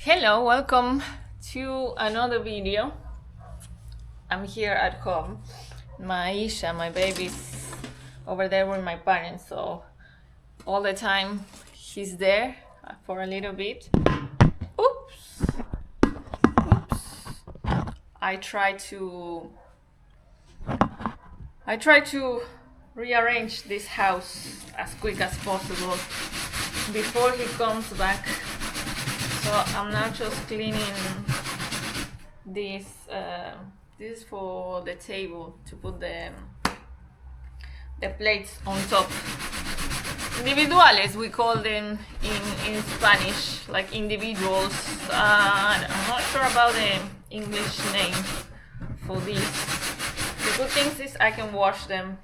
Hello, welcome to another video. I'm here at home. Maisha, my baby's over there with my parents, so all the time he's there for a little bit. Oops. I try to rearrange this house as quick as possible before he comes back. So I'm now just cleaning this. This is for the table to put the plates on top. Individuales, we call them in Spanish, like individuals. I'm not sure about the English name for this. The good thing is I can wash them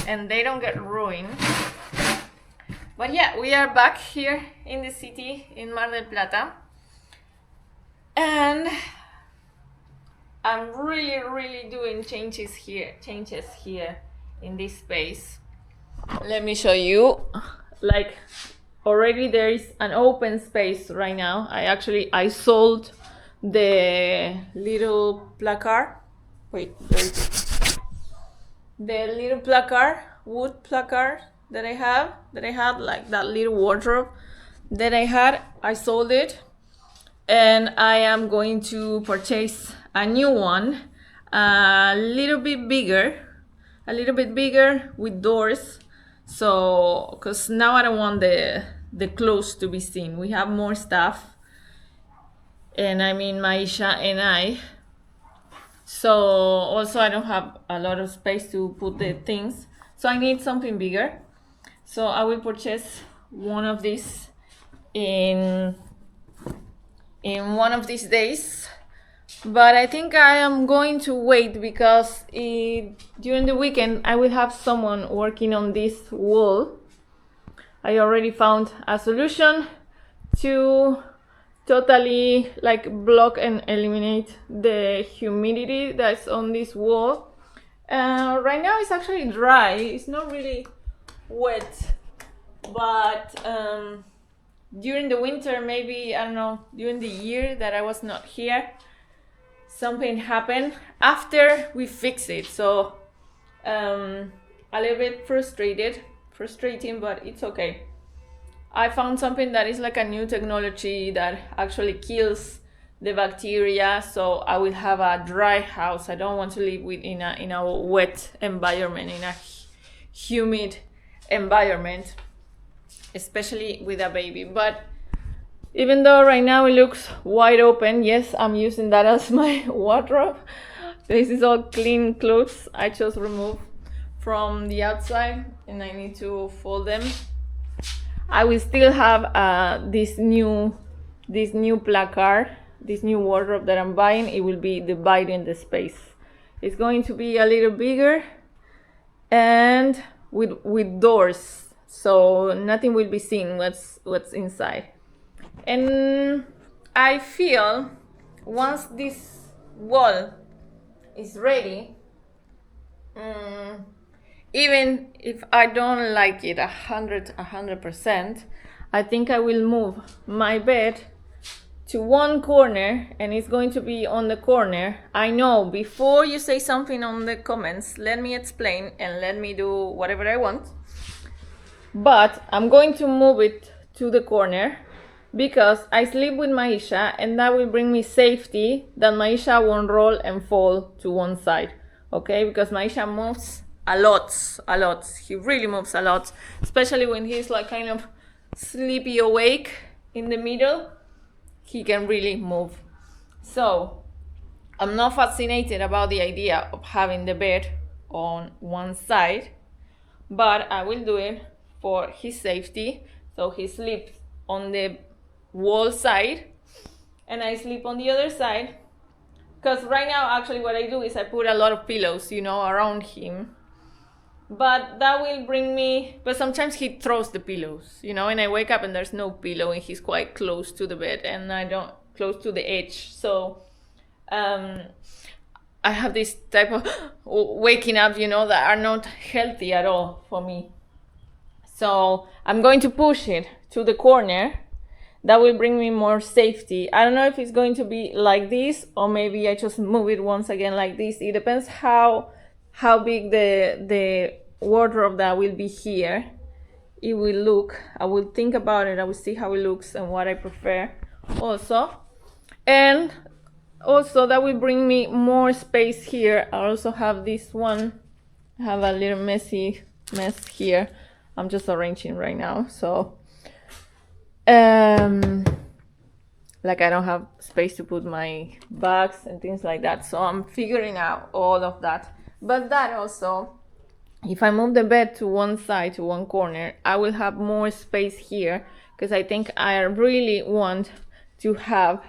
and they don't get ruined. But yeah, we are back here in the city in Mar del Plata, and I'm really doing changes here in this space. Let me show you. Like, already there is an open space right now. I sold the little placard. Wait, there it is. The little placard, wood placard that I had, like that little wardrobe that I sold it, and I am going to purchase a new one, a little bit bigger with doors. So, because now I don't want the clothes to be seen. We have more stuff, and I mean Maisha and I. So also I don't have a lot of space to put the things. So I need something bigger. So I will purchase one of these in one of these days. But I think I am going to wait because during the weekend I will have someone working on this wall. I already found a solution to totally like block and eliminate the humidity that's on this wall. Right now it's actually dry. It's not really wet, but during the winter, maybe, I don't know, during the year that I was not here, something happened after we fixed it. So a little bit frustrating, but it's okay. I found something that is like a new technology that actually kills the bacteria, so I will have a dry house. I don't want to live in a wet environment, in a humid environment, especially with a baby. But even though right now it looks wide open, yes, I'm using that as my wardrobe. This is all clean clothes I just removed from the outside, and I need to fold them. I will still have this new placard, this new wardrobe that I'm buying. It will be dividing the space. It's going to be a little bigger and with doors, so nothing will be seen what's inside. And I feel once this wall is ready, even if I don't like it 100%, I think I will move my bed to one corner, and it's going to be on the corner. I know, before you say something on the comments, let me explain and let me do whatever I want. But I'm going to move it to the corner because I sleep with Maisha, and that will bring me safety, that Maisha won't roll and fall to one side. Okay, because Maisha moves a lot. He really moves a lot, especially when he's like kind of sleepy awake in the middle. He can really move. So I'm not fascinated about the idea of having the bed on one side, but I will do it for his safety. So he sleeps on the wall side and I sleep on the other side. Because right now, actually, what I do is I put a lot of pillows, around him. But that will bring me... But sometimes he throws the pillows, and I wake up and there's no pillow and he's quite close to the bed and I don't... close to the edge. So I have this type of waking up, that are not healthy at all for me. So I'm going to push it to the corner. That will bring me more safety. I don't know if it's going to be like this, or maybe I just move it once again like this. It depends how big the wardrobe that will be here. It will look. I will think about it. I will see how it looks and what I prefer also. And also that will bring me more space here. I also have this one. I have a little mess here. I'm just arranging right now. So like I don't have space to put my bags and things like that, so I'm figuring out all of that. But that also, if I move the bed to one side, to one corner, I will have more space here, because I think I really want to have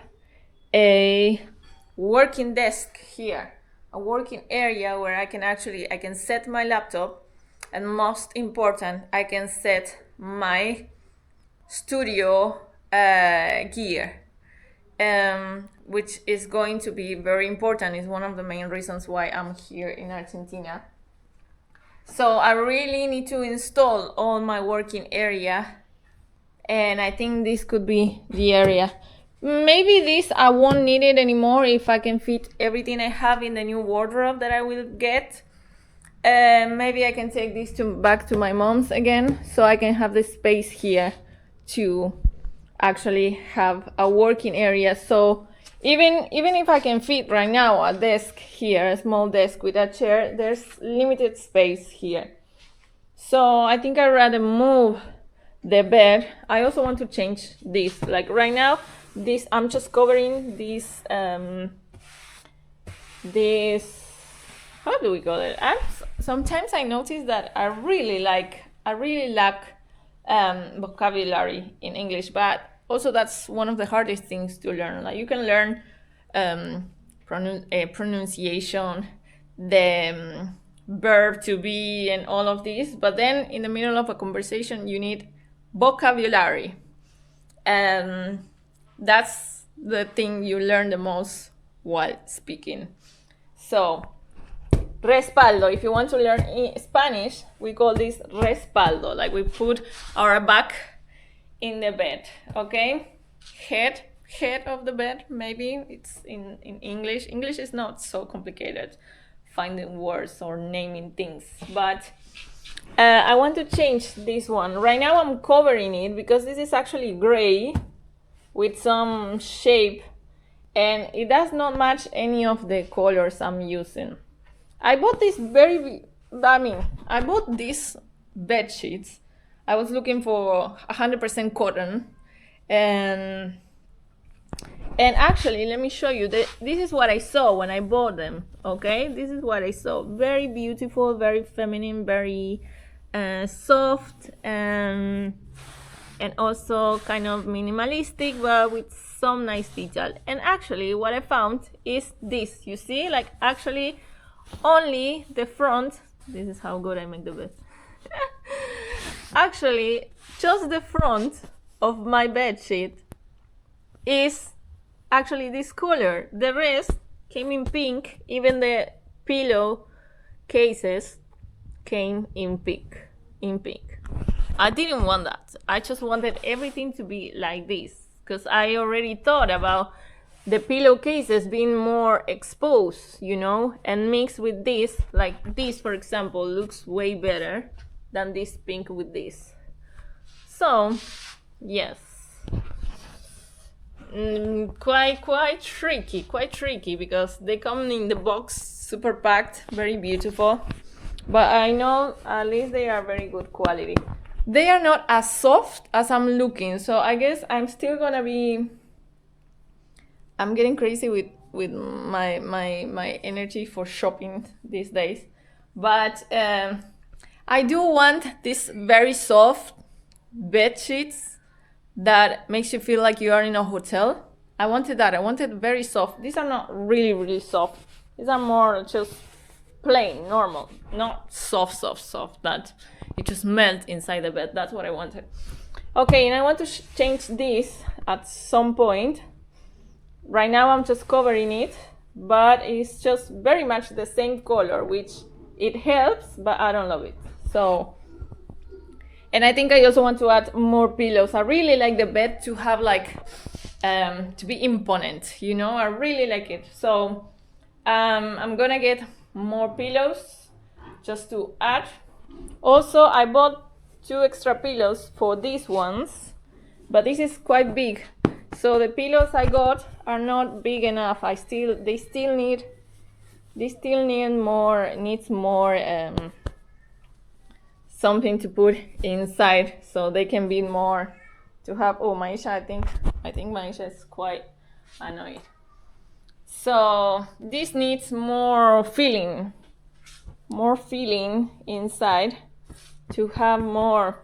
a working desk here, a working area where I can set my laptop, and most important, I can set my studio gear, which is going to be very important. It's one of the main reasons why I'm here in Argentina. So I really need to install all my working area, and I think this could be the area. Maybe this I won't need it anymore if I can fit everything I have in the new wardrobe that I will get. Maybe I can take this back to my mom's again, so I can have the space here to actually have a working area. So even if I can fit right now a desk here, a small desk with a chair, there's limited space here. So I think I'd rather move the bed. I also want to change this. Like right now, this I'm just covering this how do we call it? Sometimes I notice that I really lack vocabulary in English, but also that's one of the hardest things to learn. Like you can learn pronunciation, the verb to be, and all of this, but then in the middle of a conversation you need vocabulary, and that's the thing you learn the most while speaking. So respaldo, if you want to learn Spanish, we call this respaldo, like we put our back in the bed, okay? Head of the bed, maybe it's in English. English is not so complicated finding words or naming things, but I want to change this one. Right now I'm covering it because this is actually gray with some shape, and it does not match any of the colors I'm using. I bought these bed sheets. I was looking for 100% cotton, and actually, let me show you. This is what I saw when I bought them, okay? This is what I saw. Very beautiful, very feminine, very soft, and also kind of minimalistic, but with some nice detail. And actually, what I found is this. You see? Like, actually, only the front. This is how good I make the bed. Actually, just the front of my bed sheet is actually this color. The rest came in pink. Even the pillow cases came in pink. I didn't want that. I just wanted everything to be like this, because I already thought about the pillowcases being more exposed, you know, and mixed with this. Like this, for example, looks way better than this pink with this. So, yes. Quite tricky because they come in the box super packed, very beautiful, but I know at least they are very good quality. They are not as soft as I'm looking, so I guess I'm still gonna be. I'm getting crazy with my energy for shopping these days, but I do want this very soft bed sheets that makes you feel like you are in a hotel. I wanted that. I wanted very soft. These are not really soft. These are more just plain, normal, not soft that it just melt inside the bed. That's what I wanted. Okay, and I want to change this at some point. Right now I'm just covering it, but it's just very much the same color, which it helps, but I don't love it. So, And I think I also want to add more pillows. I really like the bed to have like, to be imponent, you know, I really like it. So I'm gonna get more pillows just to add. Also, I bought 2 extra pillows for these ones, but this is quite big. So the pillows I got are not big enough. They still need more something to put inside, so they can be more to have. Oh, Maisha, I think Maisha is quite annoyed. So this needs more filling inside to have more,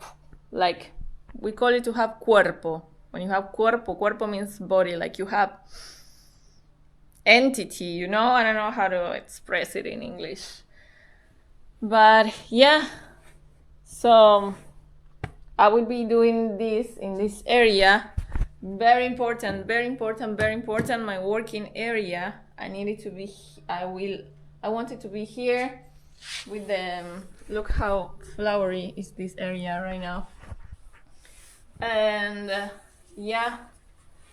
like we call it, to have cuerpo. When you have cuerpo means body, like you have entity, you know. I don't know how to express it in English, but yeah. So I will be doing this in this area. Very important, very important, very important. My working area. I need it to be. I want it to be here with them. Look how flowery is this area right now. And yeah,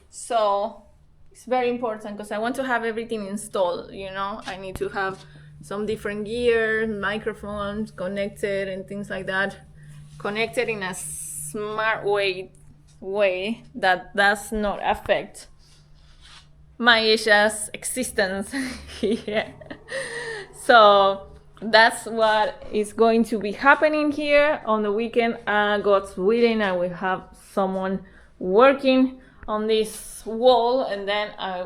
so it's very important because I want to have everything installed, you know. I need to have some different gear, microphones connected and things like that, connected in a smart way that does not affect Maisha's existence here. So that's what is going to be happening here on the weekend. God's willing, I will have someone working on this wall, and then I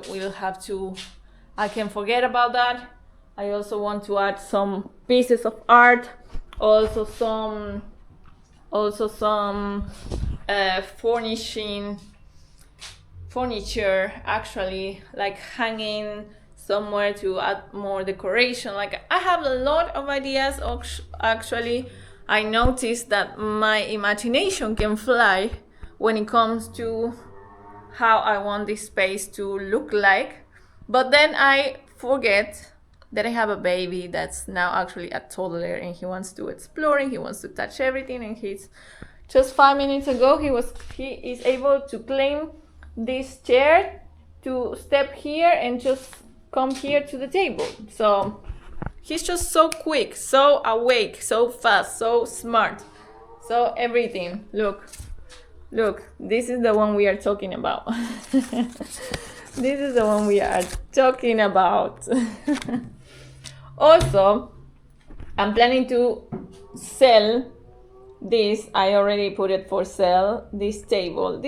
can forget about that. I also want to add some pieces of art, also some furniture, actually, like hanging somewhere to add more decoration. Like, I have a lot of ideas. Actually, I noticed that my imagination can fly when it comes to how I want this space to look like. But then I forget that I have a baby that's now actually a toddler, and he wants to explore and he wants to touch everything. And he's just 5 minutes ago he is able to claim this chair, to step here and just come here to the table. So he's just so quick, so awake, so fast, so smart, so everything. Look, this is the one we are talking about. This is the one we are talking about. Also, I'm planning to sell this. I already put it for sale. This table,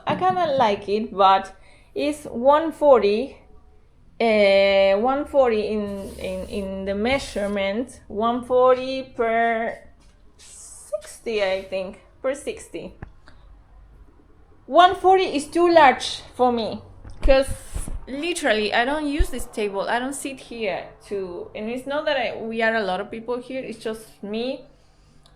I kind of like it, but it's 140. 140 in the measurement. 140 per 60, I think, per 60. 140 is too large for me, because literally I don't use this table. I don't sit here and it's not that we are a lot of people here, it's just me.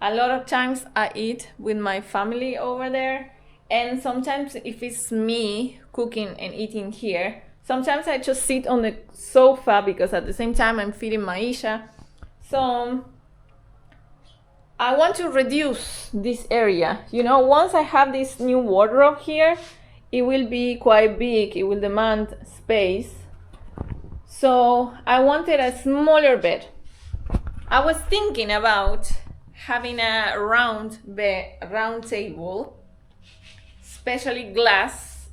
A lot of times I eat with my family over there, and sometimes if it's me cooking and eating here, sometimes I just sit on the sofa, because at the same time I'm feeding Maisha. So I want to reduce this area. You know, once I have this new wardrobe here, it will be quite big. It will demand space. So I wanted a smaller bed. I was thinking about having a round table, especially glass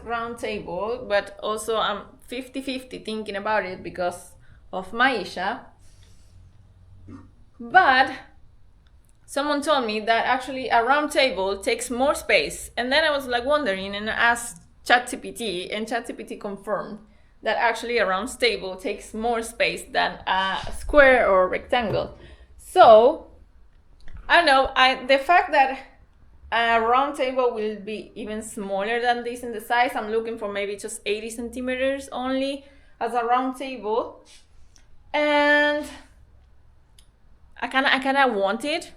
round table, but also I'm 50-50 thinking about it because of Maisha. But someone told me that actually a round table takes more space, and then I was like wondering, and I asked ChatGPT, and ChatGPT confirmed that actually a round table takes more space than a square or rectangle. So I don't know, the fact that a round table will be even smaller than this in the size, I'm looking for maybe just 80 centimeters only as a round table, and I kind of want it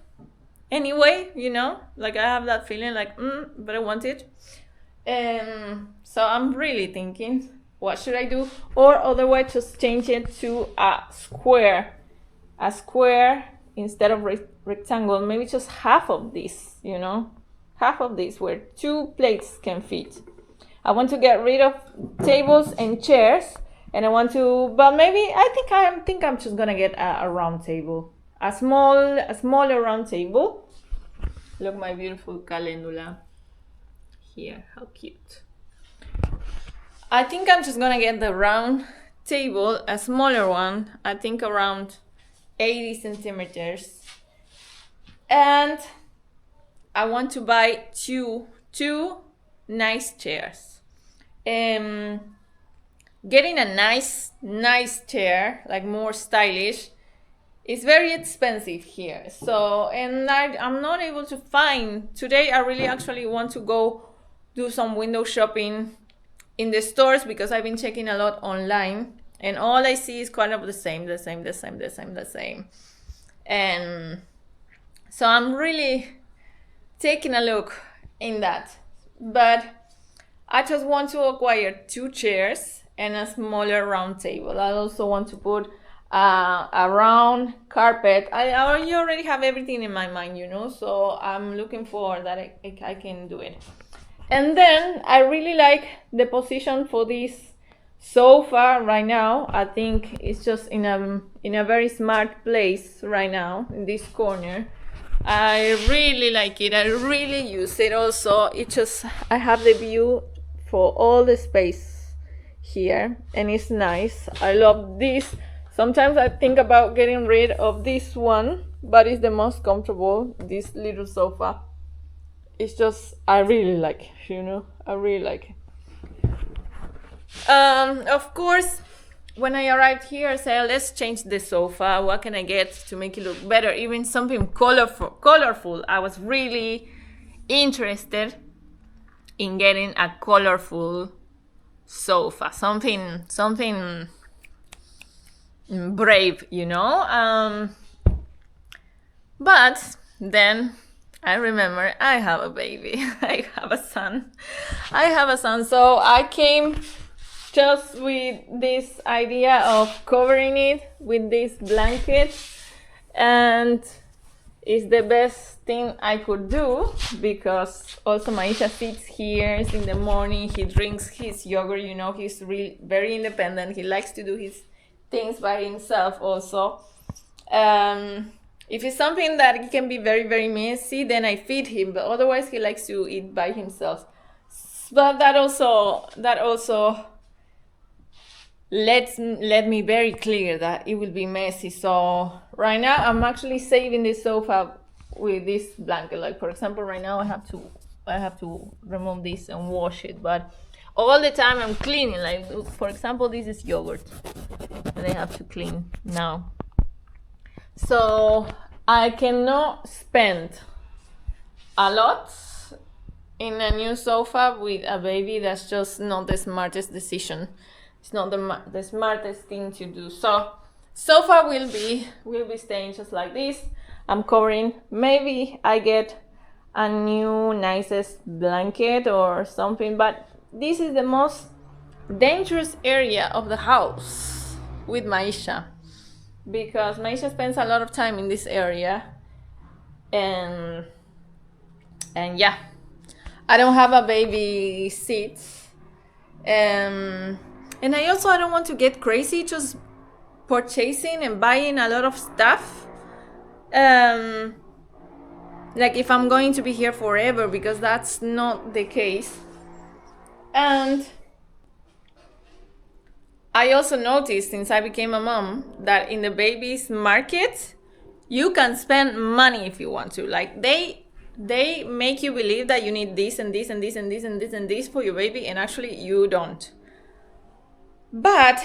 anyway, you know, like I have that feeling like, but I want it. So I'm really thinking, what should I do? Or otherwise just change it to a square instead of rectangle, maybe just half of this, you know, half of this where 2 plates can fit. I want to get rid of tables and chairs, and I want to, but maybe I think I'm just gonna get a round table, a smaller round table. Look, my beautiful calendula here, how cute. I think I'm just gonna get the round table, a smaller one, I think around 80 centimeters. And I want to buy two nice chairs. Getting a nice chair, like more stylish, is very expensive here. So, and I'm not able to find, today I really actually want to go do some window shopping in the stores because I've been checking a lot online and all I see is kind of the same. And so I'm really taking a look in that. But I just want to acquire 2 chairs and a smaller round table. I also want to put a round carpet. I already have everything in my mind, you know, so I'm looking for that I can do it. And then I really like the position for this sofa right now. I think it's just in a very smart place right now in this corner. I really like it. I really use it also. I have the view for all the space here and it's nice. I love this. Sometimes I think about getting rid of this one, but it's the most comfortable, this little sofa. It's just, I really like it, you know, I really like it. Of course, when I arrived here, I said, let's change the sofa. What can I get to make it look better? Even something colorful. I was really interested in getting a colorful sofa, something brave, you know. But then I remember I have a baby. I have a son. So I came just with this idea of covering it with this blanket, and it's the best thing I could do because also Maisha sits here in the morning. He drinks his yogurt, you know, he's really very independent. He likes to do his things by himself also. If it's something that can be very, very messy, then I feed him, but otherwise he likes to eat by himself. But that also let me very clear that it will be messy. So right now I'm actually saving the sofa with this blanket. Like for example, right now I have to remove this and wash it, but all the time I'm cleaning. Like for example, this is yogurt and I have to clean now. So I cannot spend a lot in a new sofa with a baby. That's just not the smartest decision. It's not the smartest thing to do. So sofa will be staying just like this. I'm covering. Maybe I get a new nicest blanket or something, but this is the most dangerous area of the house with Maisha, because Maisha spends a lot of time in this area, and yeah, I don't have a baby seat, and I don't want to get crazy just purchasing and buying a lot of stuff, like if I'm going to be here forever, because that's not the case. And I also noticed since I became a mom that in the babies market, you can spend money if you want to. Like they make you believe that you need this and this and this and this and this and this for your baby, and actually you don't. But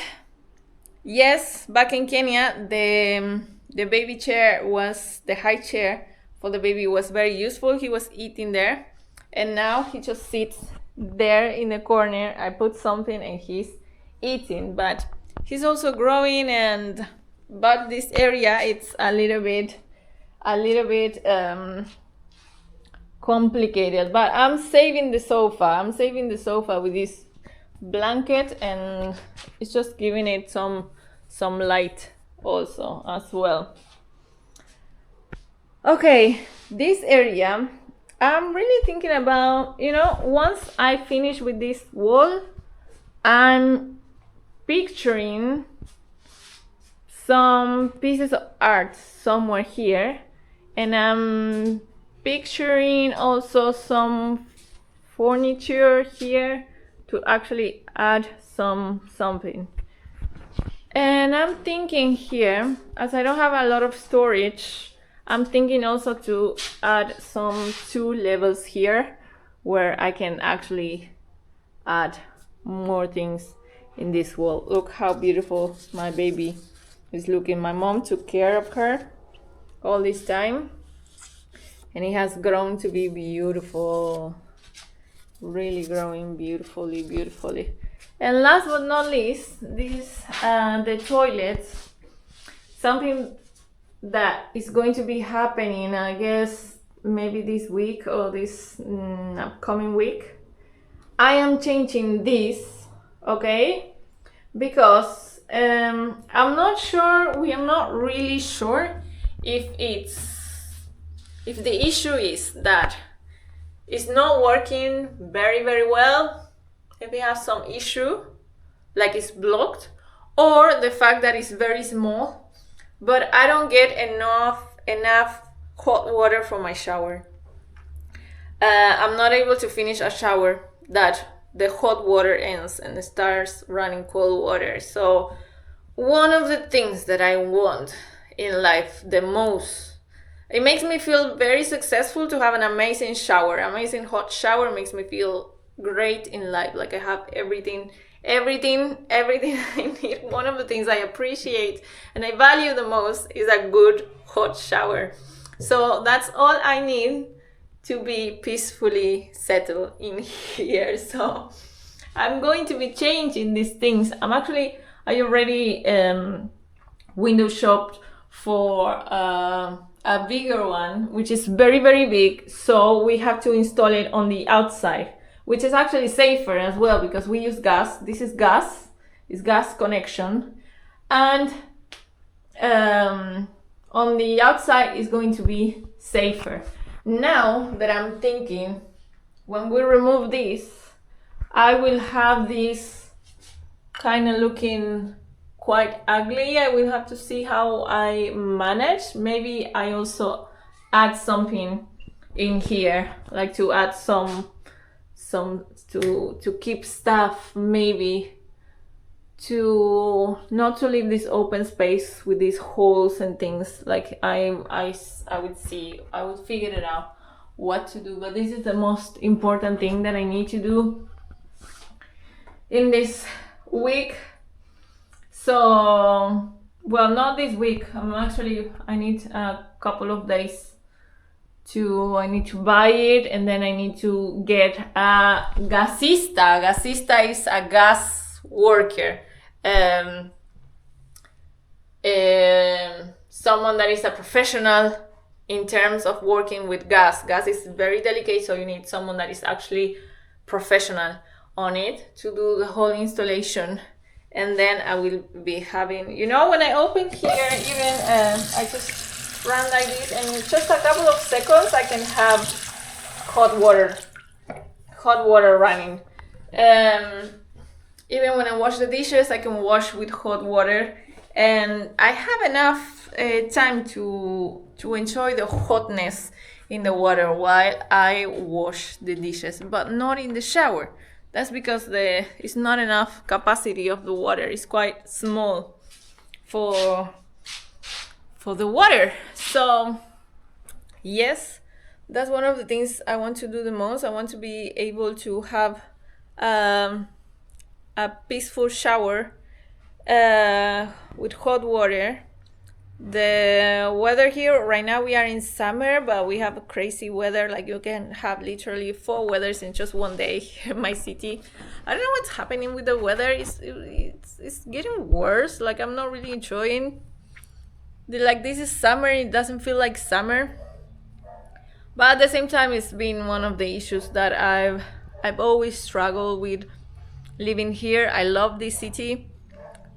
yes, back in Kenya, the baby chair was, the high chair for the baby was very useful. He was eating there, and now he just sits there in the corner. I put something and he's eating, but he's also growing, but this area, it's a little bit complicated. But I'm saving the sofa with this blanket, and it's just giving it some light also as well. Okay, this area, I'm really thinking about, once I finish with this wall, I'm picturing some pieces of art somewhere here, and I'm picturing also some furniture here to actually add something. And I'm thinking here, as I don't have a lot of storage, I'm thinking also to add some 2 levels here where I can actually add more things in this wall. Look how beautiful my baby is looking. My mom took care of her all this time, and it has grown to be beautiful, really growing beautifully. And last but not least, this the toilets, something that is going to be happening, I guess maybe this week or this upcoming week. I am changing this, okay, because I'm not sure, we are not really sure if the issue is that it's not working very well, if we have some issue like it's blocked, or the fact that it's very small but I don't get enough hot water from my shower. I'm not able to finish a shower that the hot water ends and starts running cold water. So one of the things that I want in life the most, it makes me feel very successful to have an amazing shower. Amazing hot shower makes me feel great in life, like I have everything I need. One of the things I appreciate and I value the most is a good hot shower. So that's all I need to be peacefully settled in here. So I'm going to be changing these things. I already window shopped for a bigger one, which is very big. So we have to install it on the outside, which is actually safer as well because we use gas. This is gas, it's gas connection. And on the outside is going to be safer. Now that I'm thinking, when we remove this, I will have this kind of looking quite ugly. I will have to see how I manage. Maybe I also add something in here, like to add some to keep stuff, maybe to not to leave this open space with these holes and things. Like I would figure it out what to do, but this is the most important thing that I need to do in this week. So, well, not this week. I need a couple of days I need to buy it, and then I need to get a gasista. Gasista is a gas worker. Someone that is a professional in terms of working with gas. Gas is very delicate, so you need someone that is actually professional on it to do the whole installation. And then I will be having, when I open here, even I just run like this, and in just a couple of seconds I can have hot water running. Even when I wash the dishes, I can wash with hot water, and I have enough time to enjoy the hotness in the water while I wash the dishes, but not in the shower. That's because it's not enough capacity of the water. It's quite small for the water. So yes, that's one of the things I want to do the most. I want to be able to have a peaceful shower with hot water. The weather here right now, we are in summer, but we have a crazy weather. Like you can have literally 4 weathers in just one day here in my city. I don't know what's happening with the weather. It's getting worse. Like I'm not really enjoying this is summer. It doesn't feel like summer, but at the same time it's been one of the issues that I've always struggled with living here. I love this city,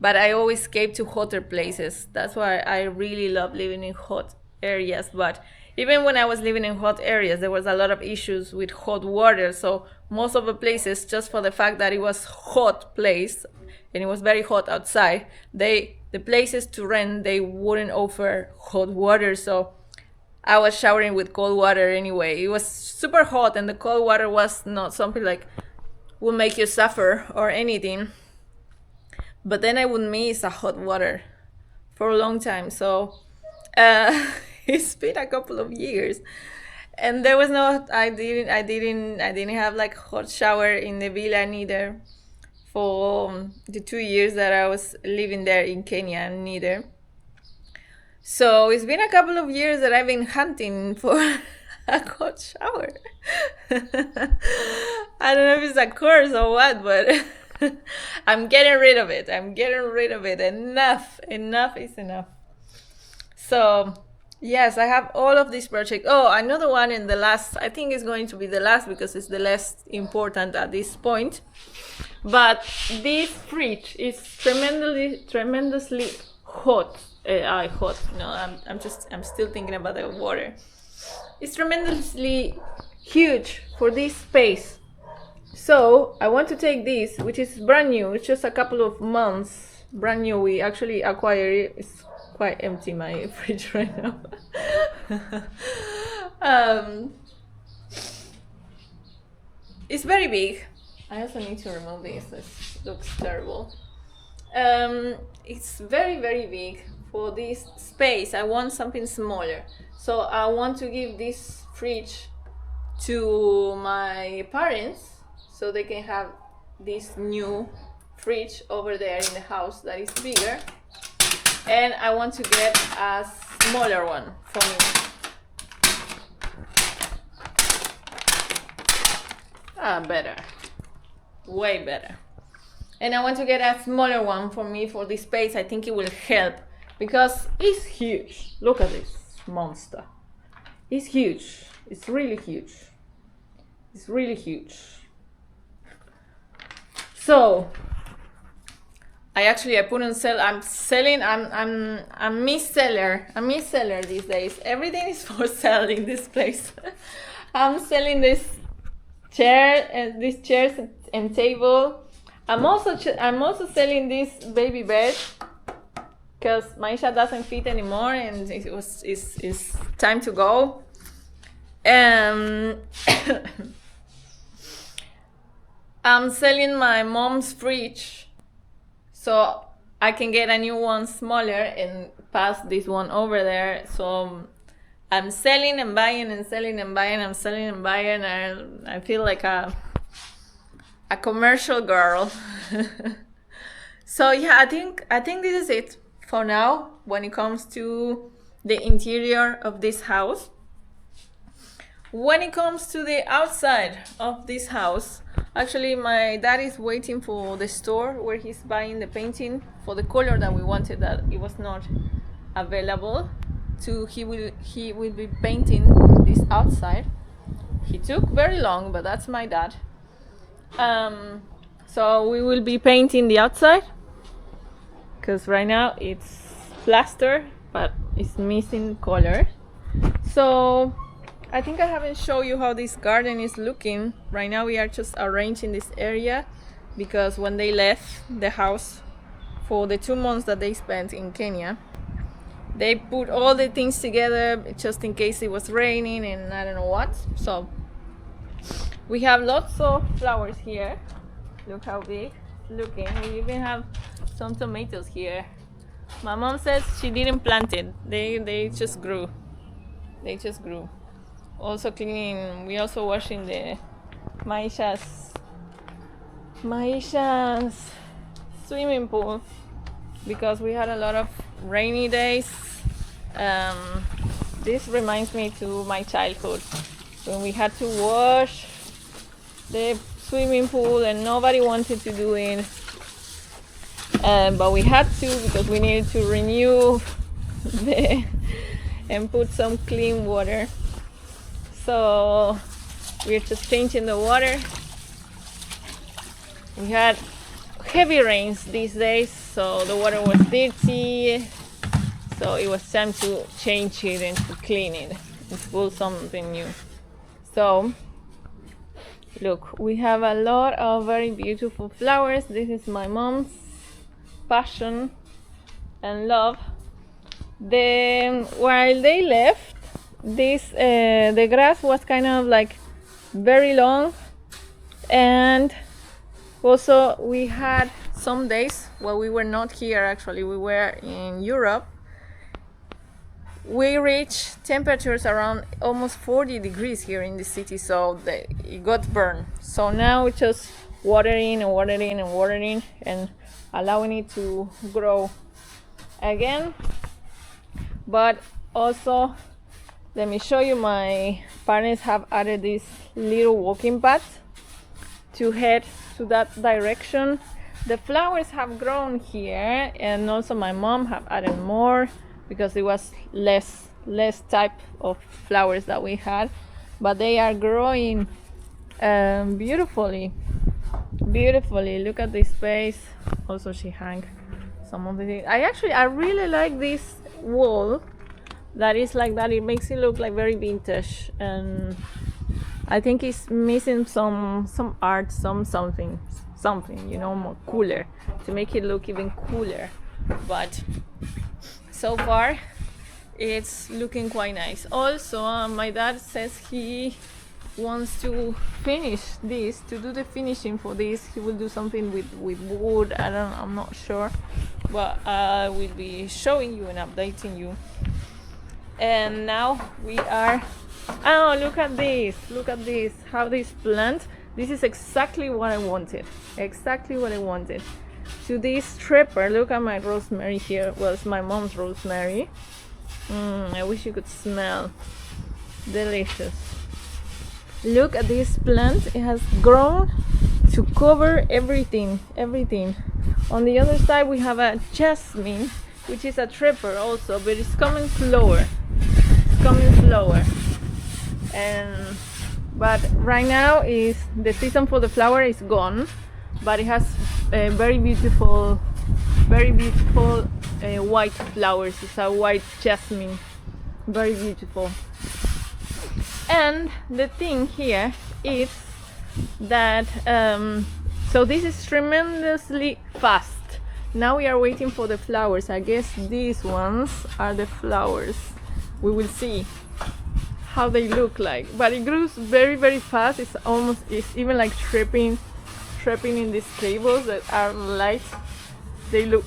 but I always escape to hotter places. That's why I really love living in hot areas. But Even when I was living in hot areas, there was a lot of issues with hot water. So most of the places, just for the fact that it was hot place and it was very hot outside, the places to rent, they wouldn't offer hot water. So I was showering with cold water anyway. It was super hot, and the cold water was not something like will make you suffer or anything. But then I would miss a hot water for a long time. So it's been a couple of years, and there was no. I didn't have like hot shower in the villa neither for the 2 years that I was living there in Kenya neither. So it's been a couple of years that I've been hunting for a hot shower. I don't know if it's a curse or what, but I'm getting rid of it. I'm getting rid of it. Enough is enough. So yes, I have all of these projects. Oh, another one in the last, I think it's going to be the last because it's the less important at this point. But this fridge is tremendously hot. Hot. No, I'm still thinking about the water. It's tremendously huge for this space. So I want to take this, which is brand new. It's just a couple of months brand new. We actually acquired it. It's quite empty, my fridge right now. It's very big. I also need to remove this. This looks terrible. It's very, very big. For this space, I want something smaller. So I want to give this fridge to my parents so they can have this new fridge over there in the house that is bigger. And I want to get a smaller one for me. Better. Way better. And I want to get a smaller one for me for this space. I think it will help because it's huge. Look at this monster. It's huge. It's really huge. It's really huge. So I put on sale. I'm selling. I'm a mis-seller. A mis-seller these days. Everything is for sale in this place. I'm selling this chair and these chairs and table. I'm also selling this baby bed because Maisha doesn't fit anymore, and it's time to go. I'm selling my mom's fridge so I can get a new one smaller and pass this one over there. So I'm selling and buying and selling and buying. I'm selling and buying. I feel like a commercial girl. So yeah, I think this is it for now when it comes to the interior of this house. When it comes to the outside of this house, actually my dad is waiting for the store where he's buying the painting for the color that we wanted, that it was not available. He will be painting this outside. He took very long, but that's my dad. So we will be painting the outside because right now it's plaster but it's missing color. So I think I haven't shown you how this garden is looking. Right now we are just arranging this area because when they left the house for the 2 months that they spent in Kenya, they put all the things together just in case it was raining and I don't know what. So we have lots of flowers here. Look how big it's looking. We even have some tomatoes here. My mom says she didn't plant it. They just grew. They just grew. Also cleaning. We also washing the Maisha's swimming pool because we had a lot of rainy days. This reminds me to my childhood when we had to wash the swimming pool and nobody wanted to do it, but we had to because we needed to renew and put some clean water. So we're just changing the water. We had heavy rains these days, so the water was dirty, so it was time to change it and to clean it. full something new. So look, we have a lot of very beautiful flowers. This is my mom's passion and love. Then while they left, this the grass was kind of like very long, and also we had some days while we were not here, actually we were in Europe, we reached temperatures around almost 40 degrees here in the city, so it got burned. So now it's just watering and watering and watering and allowing it to grow again. But also, let me show you, my parents have added this little walking path to head to that direction. The flowers have grown here, and also my mom have added more because it was less type of flowers that we had, but they are growing beautifully. Look at this space. Also she hung some of the things. I really like this wall that is like that. It makes it look like very vintage, and I think it's missing some art, something, you know, more cooler, to make it look even cooler. But so far it's looking quite nice. Also my dad says he wants to finish this, to do the finishing for this. He will do something with wood. I'm not sure, but I will be showing you and updating you. And now we are, oh, look at this, how this plant, this is exactly what I wanted, to this stripper. Look at my rosemary here. Well, it's my mom's rosemary. I wish you could smell. Delicious. Look at this plant. It has grown to cover everything. On the other side we have a jasmine, which is a tripper also, but it's coming slower. And but right now is the season for the flower is gone, but it has very beautiful white flowers. It's a white jasmine, very beautiful. And the thing here is that so this is tremendously fast. Now we are waiting for the flowers. I guess these ones are the flowers. We will see how they look like, but it grows very fast. It's even like trapping in these cables that are light. They look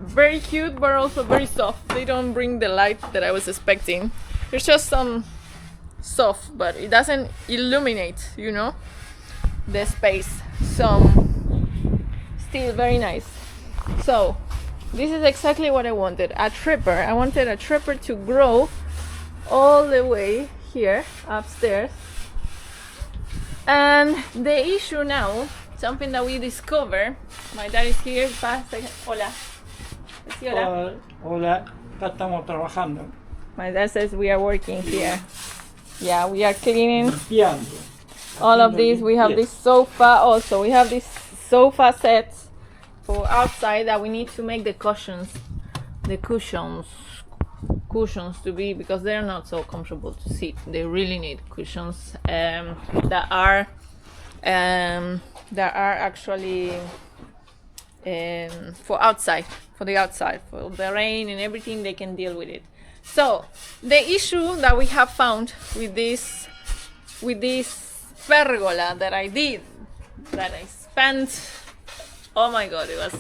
very cute, but also very soft. They don't bring the light that I was expecting. It's just some soft, but it doesn't illuminate, you know, the space. So still very nice. So this is exactly what I wanted, a tripper. I wanted a tripper to grow all the way here upstairs. And the issue now, something that we discover, my dad is here. Hola. Hola. Hola, acá estamos trabajando. My dad says we are working here. Yeah, we are cleaning Limpiando. all of this. We have this sofa also. We have this sofa set for outside that we need to make the cushions to be, because they're not so comfortable to sit. They really need cushions that are actually for the outside, for the rain and everything. They can deal with it. So the issue that we have found with this pergola that I spent, oh my god, it was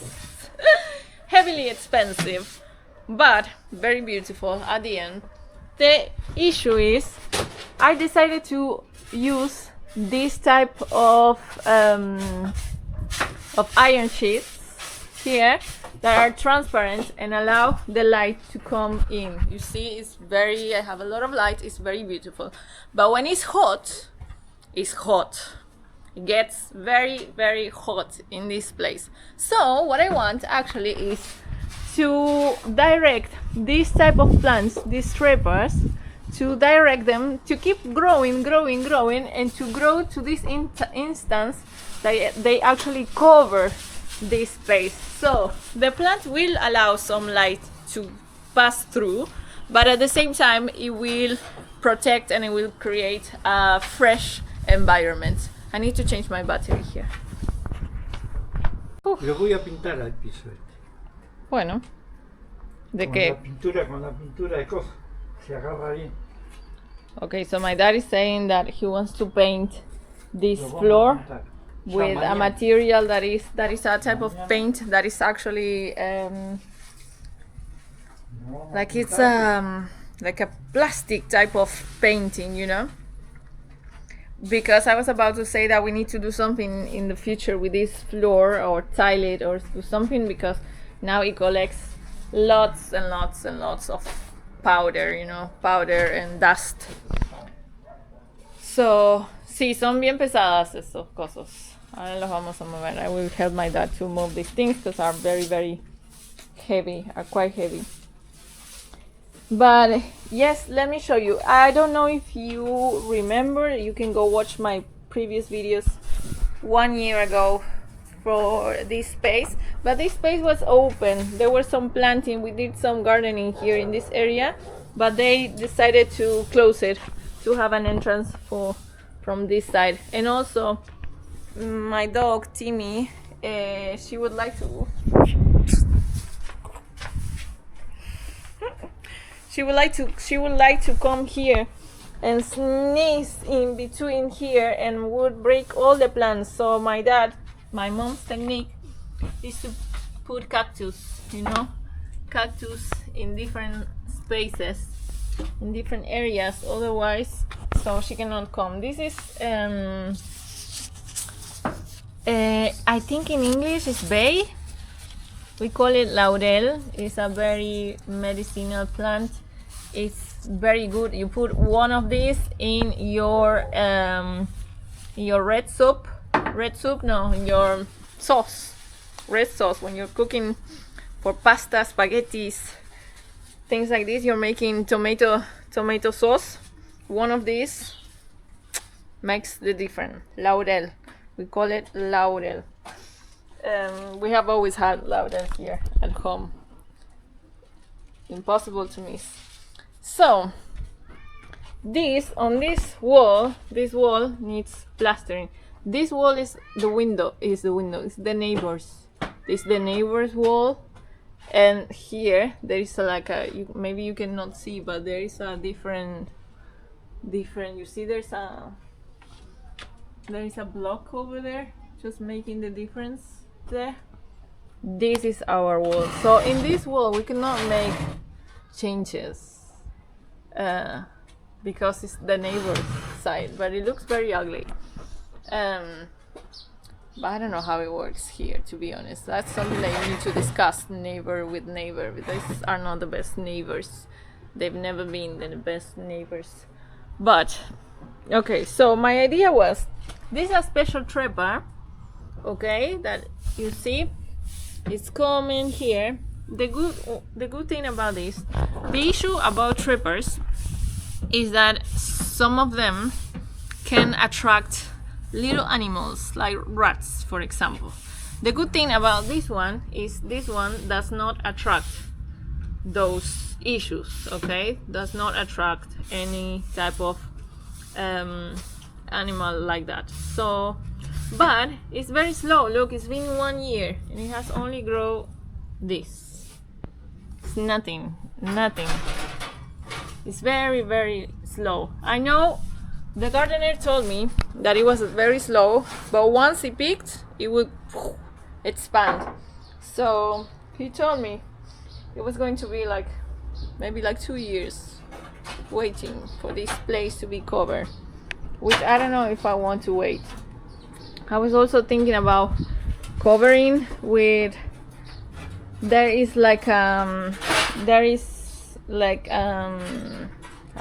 heavily expensive, but very beautiful at the end. The issue is I decided to use this type of iron sheets here that are transparent and allow the light to come in. You see, I have a lot of light. It's very beautiful, but when it's hot, it gets very hot in this place. So what I want actually is to direct this type of plants, these strippers, to direct them to keep growing and to grow to this instance that they actually cover this space. So the plant will allow some light to pass through, but at the same time it will protect and it will create a fresh environment. I need to change my battery here. Le voy a pintar al piso este. Bueno, ¿de Con qué? con la pintura de coja. Se agarra bien. Okay, so my dad is saying that he wants to paint this Lo vamos a floor pintar. Ya with a mañana. material that is a type of Mañana. paint that is actually Lo vamos a like it's pintar. like a plastic type of painting, you know, because I was about to say that we need to do something in the future with this floor or tile it or do something, because now it collects lots and lots and lots of powder, you know, powder and dust. So sí, son bien pesadas estos cosas. Ahora los vamos a mover. I will help my dad to move these things because are very heavy, are quite heavy. But yes, let me show you. I don't know if you remember, you can go watch my previous videos 1 year ago for this space, but this space was open. There was some planting, we did some gardening here in this area, but they decided to close it to have an entrance from this side. And also my dog Timmy, she would like to she would like to come here and sneeze in between here and would break all the plants. So my mom's technique is to put cactus, you know, cactus in different spaces, in different areas, otherwise so she cannot come. This is I think in English it's bay. We call it laurel. It's a very medicinal plant. It's very good. You put one of these in your red soup. No, in your sauce. Red sauce. When you're cooking for pasta, spaghettis, things like this, you're making tomato sauce. One of these makes the difference. Laurel. We call it laurel. We have always had laurel here at home. Impossible to miss. So this wall needs plastering. This wall is the window. It's the neighbors. It's the neighbor's wall, and here there is maybe you cannot see, but there is a different. You see, there is a block over there, just making the difference there. This is our wall. So in this wall we cannot make changes because it's the neighbor's side, but it looks very ugly. But I don't know how it works here, to be honest. That's something that you need to discuss neighbor with neighbor. These are not the best neighbors. They've never been the best neighbors. But okay, so my idea was, this is a special trapper, okay, that you see it's coming here. The good thing about this, the issue about trappers is that some of them can attract little animals like rats, for example. The good thing about this one is this one does not attract those issues, okay? Does not attract any type of animal like that. So, but it's very slow. Look, it's been 1 year and it has only grown this. It's nothing. It's very slow. I know the gardener told me that it was very slow, but once it picked, it would expand. So he told me it was going to be maybe 2 years waiting for this place to be covered, which I don't know if I want to wait. I was also thinking about covering with, how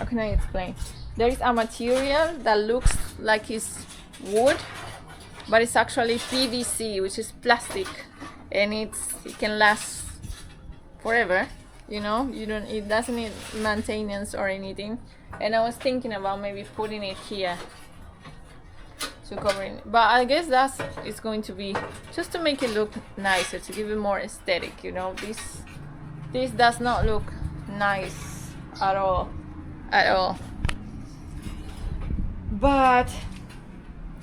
can I explain? There is a material that looks like it's wood, but it's actually PVC, which is plastic, and it can last forever. You know, it doesn't need maintenance or anything. And I was thinking about maybe putting it here to cover it, but I guess it's going to be just to make it look nicer, to give it more aesthetic. You know, this does not look nice at all. But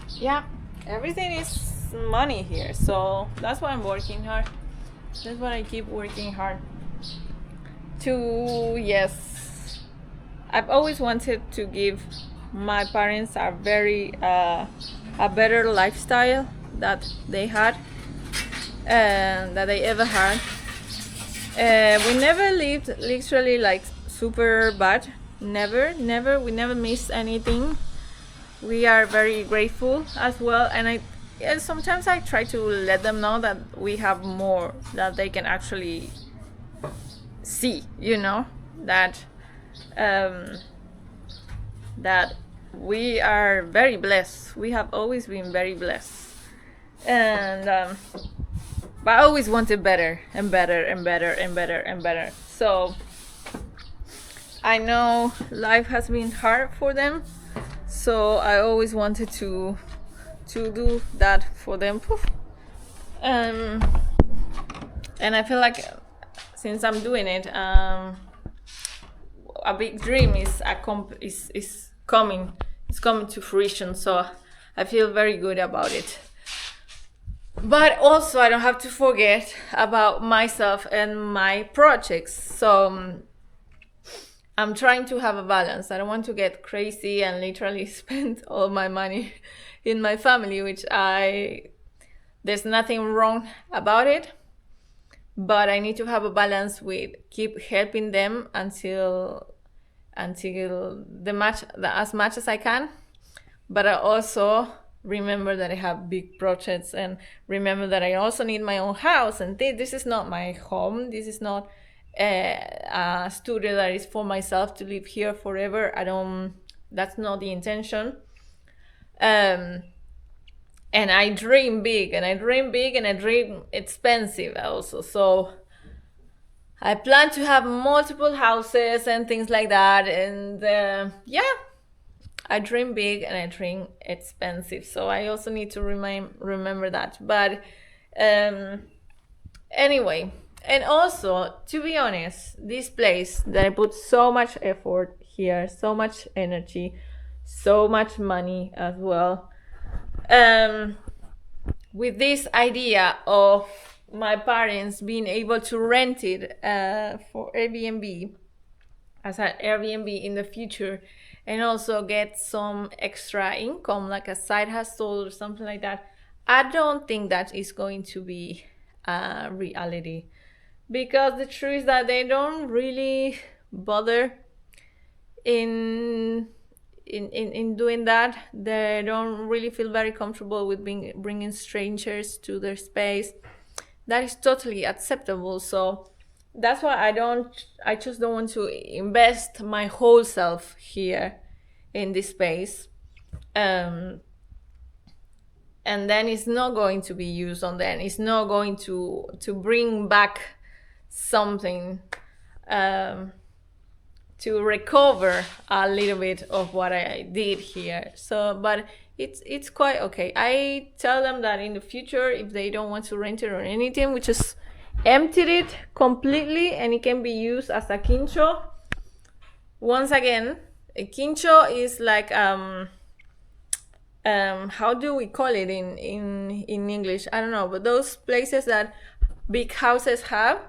yeah, everything is money here, so that's why I'm working hard. That's why I keep working hard to, yes, I've always wanted to give my parents a better lifestyle that they had and that they ever had. We never lived literally like super bad. Never. We never missed anything. We are very grateful as well, and sometimes I try to let them know that we have more that they can actually see. That that we are very blessed. We have always been very blessed, and but I always wanted better and better and better and better and better. So I know life has been hard for them, so I always wanted to do that for them. And I feel like since I'm doing it, a big dream is coming to fruition. So I feel very good about it. But also I don't have to forget about myself and my projects. So I'm trying to have a balance. I don't want to get crazy and literally spend all my money in my family, which there's nothing wrong about it. But I need to have a balance with keep helping them until as much as I can. But I also remember that I have big projects, and remember that I also need my own house, and this is not my home. This is not a studio that is for myself to live here forever. That's not the intention. And I dream big, and I dream expensive also. So I plan to have multiple houses and things like that. And I dream big and I dream expensive. So I also need to remember that. But anyway, and also, to be honest, this place that I put so much effort here, so much energy, so much money as well, with this idea of my parents being able to rent it for Airbnb, as an Airbnb in the future, and also get some extra income, like a side hustle or something like that, I don't think that is going to be a reality. Because the truth is that they don't really bother in doing that. They don't really feel very comfortable with bringing strangers to their space. That is totally acceptable. So that's why I just don't want to invest my whole self here in this space. And then it's not going to be used on them. It's not going to bring back something to recover a little bit of what I did here. So, but it's quite okay. I tell them that in the future, if they don't want to rent it or anything, we just emptied it completely, and it can be used as a quincho. Once again, a quincho is like how do we call it in English? I don't know, but those places that big houses have,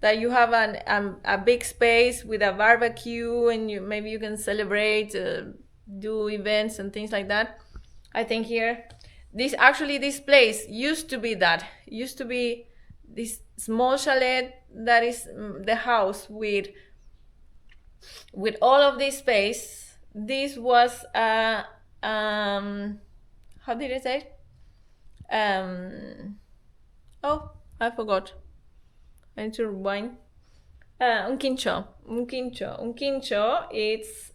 that you have a big space with a barbecue, and maybe you can celebrate, do events and things like that. I think here, this place used to be this small chalet that is the house with all of this space. This was how did I say? Oh, I forgot. I need to rewind. Un quincho. It's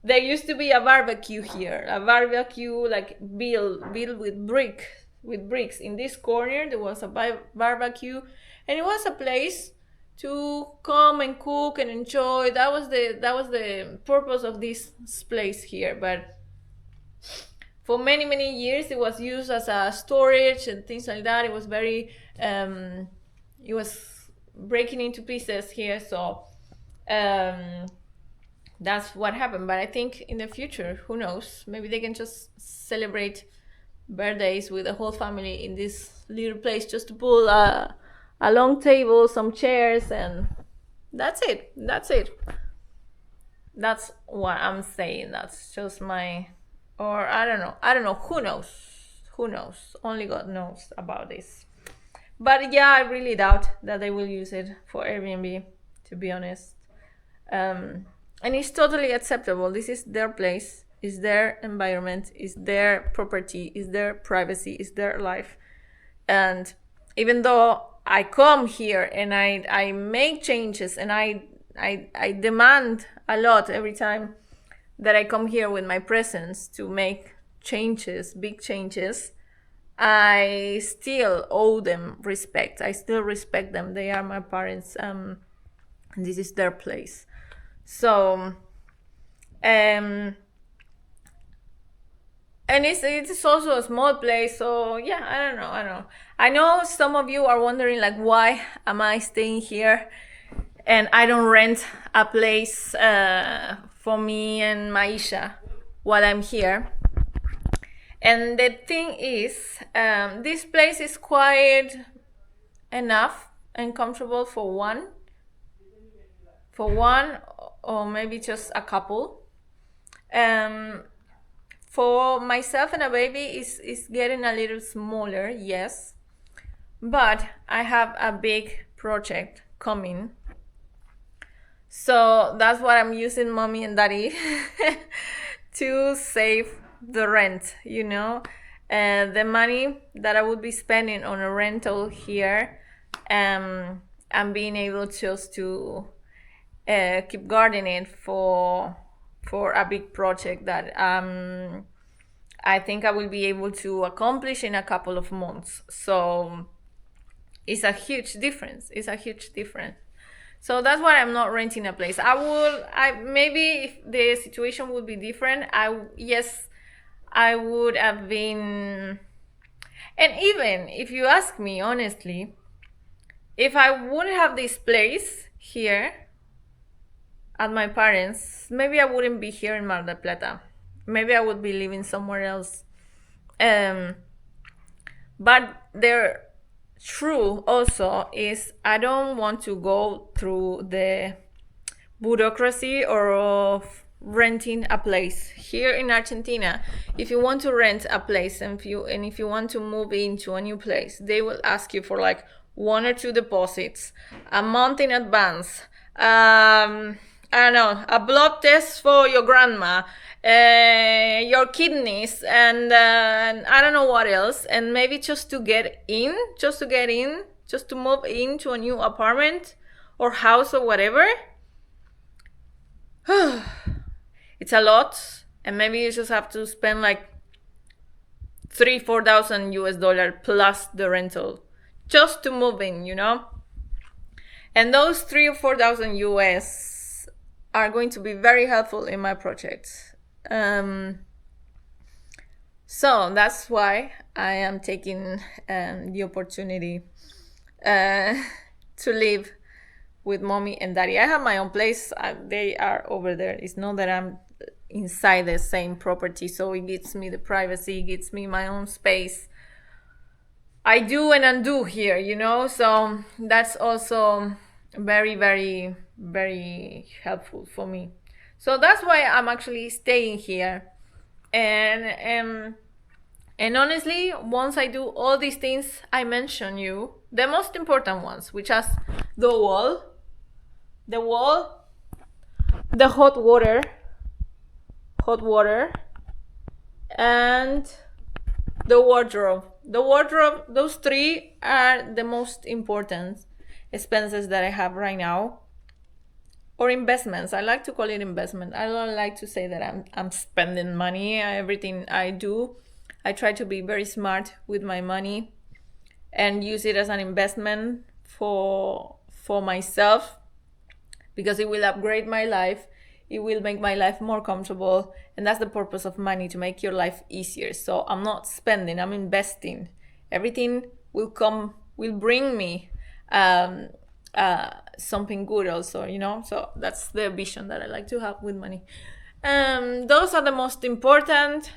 there used to be a barbecue here. A barbecue like built with bricks. In this corner there was a barbecue, and it was a place to come and cook and enjoy. That was the purpose of this place here. But for many years it was used as a storage and things like that. It was very it was breaking into pieces here. So that's what happened. But I think in the future, who knows, maybe they can just celebrate birthdays with the whole family in this little place, just to pull a long table, some chairs, and that's it. That's what I'm saying. That's just my, or I don't know. Who knows? Who knows? Only God knows about this. But yeah, I really doubt that they will use it for Airbnb, to be honest. And it's totally acceptable. This is their place, is their environment, is their property, is their privacy, is their life. And even though I come here and I make changes and I demand a lot every time that I come here with my presence to make changes, big changes, I still owe them respect. I still respect them. They are my parents. And this is their place. So, and it's also a small place. So yeah, I don't know. I know some of you are wondering, like, why am I staying here and I don't rent a place for me and Maisha while I'm here. And the thing is, this place is quiet enough and comfortable for one, or maybe just a couple. For myself and a baby is getting a little smaller, yes, but I have a big project coming. So that's what I'm using mommy and daddy to save the rent, you know, the money that I would be spending on a rental here, and being able just to keep gardening for a big project that I think I will be able to accomplish in a couple of months. So it's a huge difference. So that's why I'm not renting a place. Maybe if the situation would be different, I would have been. And even if you ask me honestly, if I wouldn't have this place here at my parents', maybe I wouldn't be here in Mar del Plata. Maybe I would be living somewhere else. But the true also is I don't want to go through the bureaucracy or of renting a place here in Argentina. If you want to rent a place and if you want to move into a new place, they will ask you for like 1 or 2 deposits, a month in advance. I don't know, a blood test for your grandma, your kidneys, and I don't know what else. And maybe just to move into a new apartment or house or whatever. It's a lot, and maybe you just have to spend like 3,000-4,000 US dollar plus the rental just to move in, you know. And those 3,000 or 4,000 US are going to be very helpful in my project. So that's why I am taking the opportunity to live with mommy and daddy. I have my own place. They are over there. It's not that I'm inside the same property, so it gives me the privacy, it gives me my own space. I do and undo here, you know, so that's also very, very, very helpful for me. So that's why I'm actually staying here. And honestly, once I do all these things I mentioned you, the most important ones, which are the wall, the hot water, and the wardrobe. Those 3 are the most important expenses that I have right now. Or investments. I like to call it investment. I don't like to say that I'm spending money. Everything I do, I try to be very smart with my money and use it as an investment for myself, because it will upgrade my life. It will make my life more comfortable, and that's the purpose of money, to make your life easier. So I'm not spending, I'm investing. Everything will bring me something good also, you know. So that's the vision that I like to have with money. Those are the most important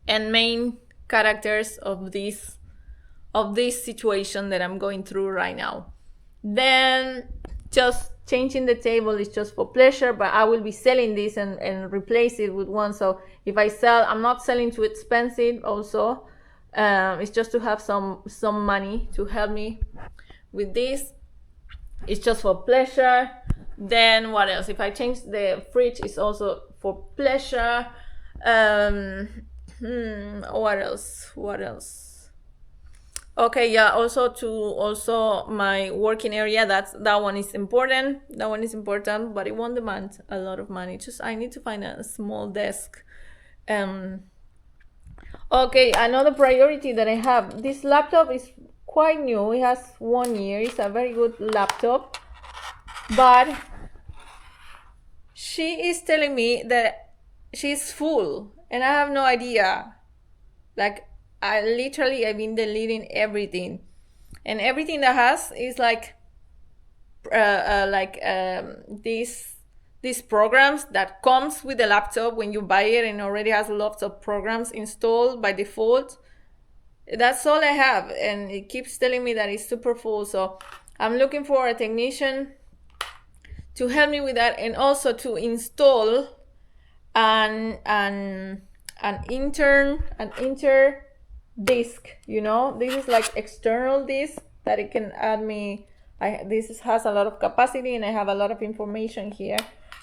and main characters of this situation that I'm going through right now. Then just changing the table is just for pleasure, but I will be selling this and replace it with one. So if I sell, I'm not selling too expensive also. It's just to have some money to help me with this. It's just for pleasure. Then what else? If I change the fridge, it's also for pleasure. What else? Okay, yeah, also my working area, that one is important. But it won't demand a lot of money. Just I need to find a small desk. Okay, another priority that I have. This laptop is quite new. It has 1 year. It's a very good laptop. But she is telling me that she's full and I have no idea. Like I've been deleting everything, and everything that has is like these programs that comes with the laptop when you buy it and already has lots of programs installed by default. That's all I have, and it keeps telling me that it's super full. So I'm looking for a technician to help me with that, and also to install an inter disk. You know, this is like external disk that it can add me. This has a lot of capacity and I have a lot of information here,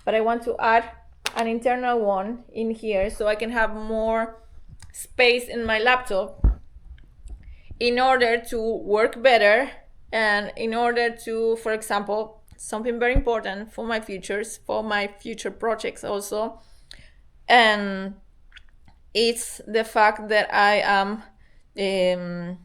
but I want to add an internal one in here so I can have more space in my laptop in order to work better, and in order to, for example, something very important for my future projects also, and it's the fact that I am in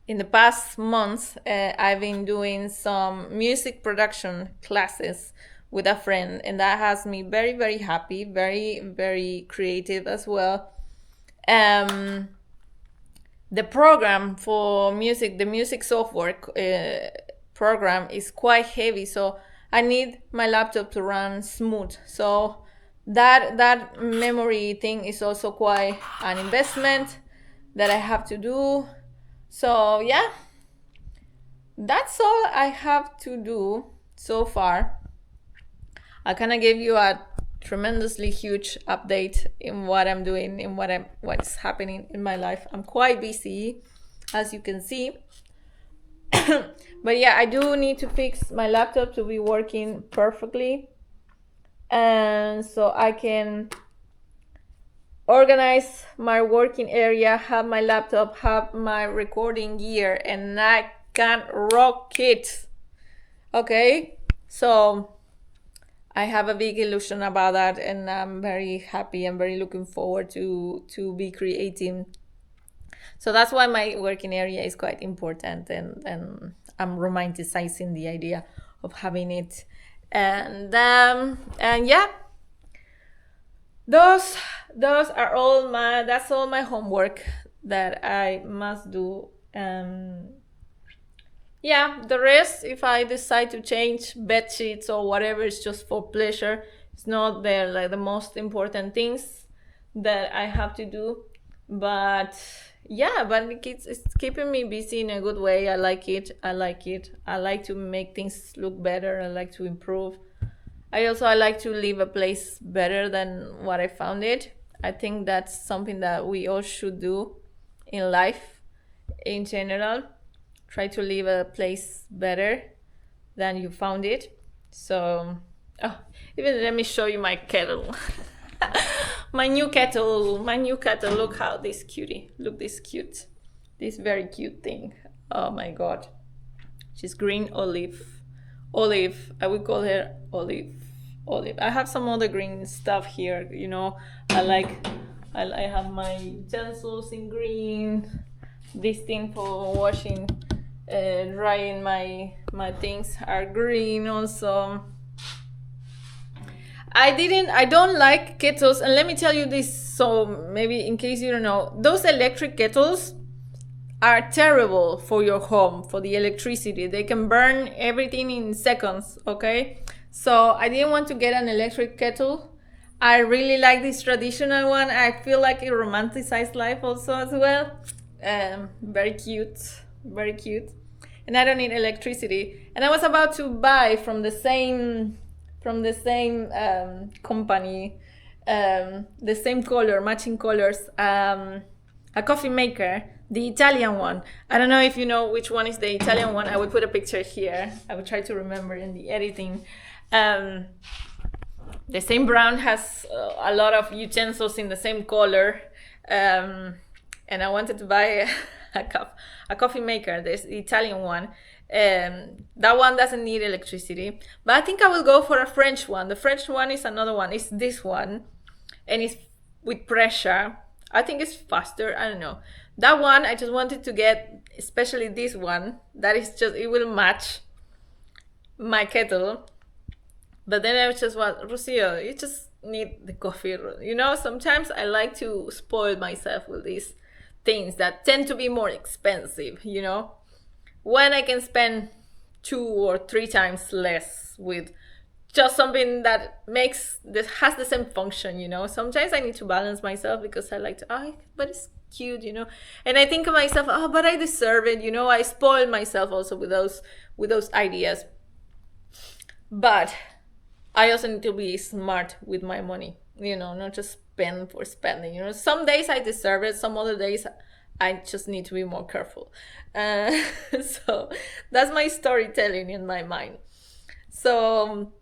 the past months I've been doing some music production classes with a friend, and that has me very, very happy, very, very creative as well. The program for music, the music software program is quite heavy, so I need my laptop to run smooth. So that memory thing is also quite an investment that I have to do. So yeah, that's all I have to do so far. I kind of gave you a tremendously huge update in what I'm doing, in what's happening in my life. I'm quite busy, as you can see. But yeah, I do need to fix my laptop to be working perfectly, and so I can organize my working area, have my laptop, have my recording gear, and I can rock it. Okay, so I have a big illusion about that, and I'm very happy. I'm very looking forward to be creating. So that's why my working area is quite important, and I'm romanticizing the idea of having it. And yeah, those are all that's all my homework that I must do. Yeah, the rest, if I decide to change bed sheets or whatever, it's just for pleasure. It's not the most important things that I have to do. But yeah, but it's keeping me busy in a good way. I like it. I like to make things look better. I like to improve. I like to leave a place better than what I found it. I think that's something that we all should do in life in general. Try to leave a place better than you found it. So, even let me show you my kettle. my new kettle. Look how this cutie. Look this cute. This very cute thing. Oh my god. She's green olive. I would call her olive. I have some other green stuff here. You know, I have my utensils in green. This thing for washing, drying my things are green also. I don't like kettles, and let me tell you this, so maybe in case you don't know, those electric kettles are terrible for your home, for the electricity. They can burn everything in seconds, okay? So I didn't want to get an electric kettle. I really like this traditional one. I feel like it romanticized life also as well. Very cute, very cute. And I don't need electricity. And I was about to buy from the same company, the same color, matching colors, a coffee maker, the Italian one. I don't know if you know which one is the Italian one. I will put a picture here. I will try to remember in the editing. The same brand has a lot of utensils in the same color. And I wanted to buy a coffee maker, this Italian one. That one doesn't need electricity, but I think I will go for a French one. The French one is another one. It's this one, and it's with pressure. I think it's faster. I don't know. That one I just wanted to get, especially this one. That is just, it will match my kettle. But then I was just, well, Rocio, you just need the coffee. You know, sometimes I like to spoil myself with these things that tend to be more expensive, you know, when I can spend 2 or 3 times less with just something that has the same function, you know. Sometimes I need to balance myself because I like to, but it's cute, you know. And I think of myself, but I deserve it, you know. I spoil myself also with those ideas. But I also need to be smart with my money, you know, not just spend for spending. You know, some days I deserve it, some other days I just need to be more careful. So that's my storytelling in my mind. So,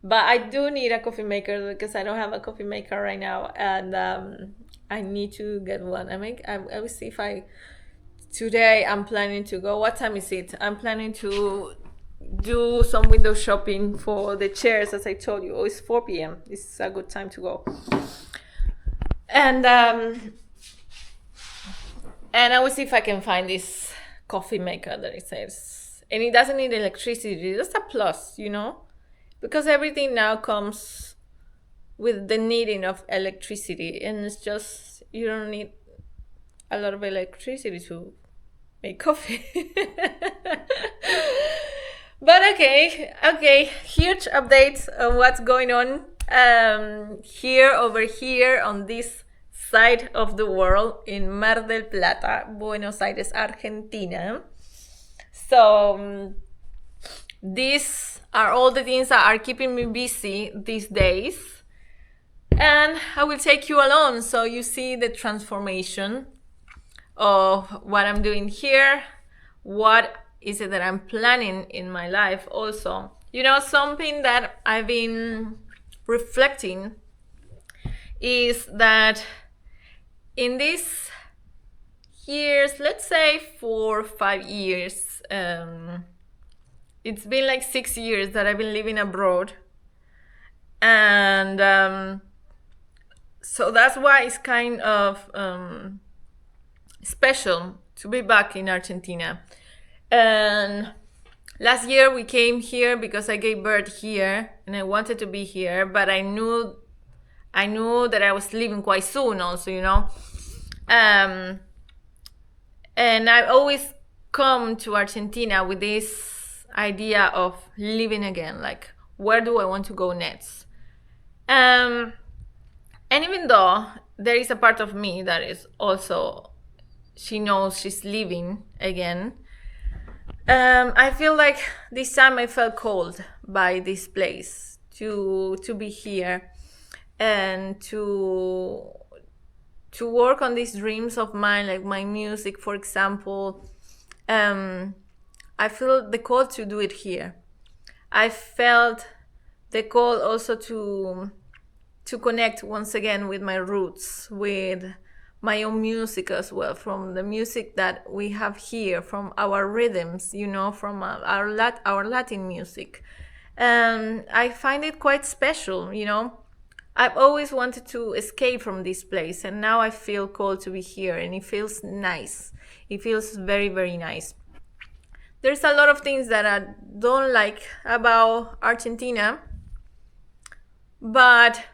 but I do need a coffee maker because I don't have a coffee maker right now, and I need to get one. I will see if today I'm planning to go. What time is it? I'm planning to do some window shopping for the chairs, as I told you. It's 4 p.m. It's a good time to go. And I will see if I can find this coffee maker that it says. And it doesn't need electricity. That's a plus, you know? Because everything now comes with the needing of electricity. And it's just, you don't need a lot of electricity to make coffee. But okay, huge updates on what's going on over here on this side of the world in Mar del Plata, Buenos Aires, Argentina. So these are all the things that are keeping me busy these days. And I will take you along so you see the transformation of what I'm doing here, what is it that I'm planning in my life also. You know, something that I've been reflecting is that in these years, let's say 4 or 5 years, it's been like 6 years that I've been living abroad. And so that's why it's kind of special to be back in Argentina. And last year we came here because I gave birth here and I wanted to be here, but I knew that I was leaving quite soon also, you know. And I always come to Argentina with this idea of living again, like where do I want to go next? And even though there is a part of me that is also, she knows she's leaving again, I feel like this time I felt called by this place to be here and to work on these dreams of mine, like my music, for example. I feel the call to do it here. I felt the call also to connect once again with my roots, with my own music as well, from the music that we have here, from our rhythms, you know, from our Latin music. I find it quite special, you know. I've always wanted to escape from this place, and now I feel called to be here, and it feels nice. It feels very, very nice. There's a lot of things that I don't like about Argentina, but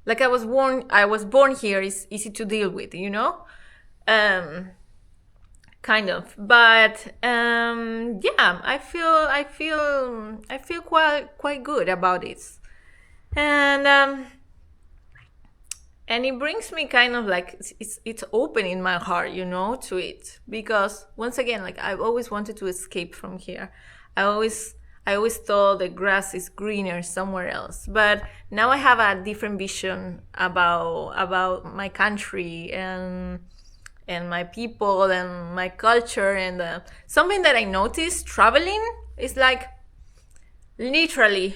like I was born here, is easy to deal with, you know. Um, kind of, but yeah, I feel quite good about it, and it brings me kind of like it's opening my heart, to it, because once again, like, I've always wanted to escape from here. I always I always thought the grass is greener somewhere else, but now I have a different vision about my country and my people and my culture, and something that I noticed traveling is like literally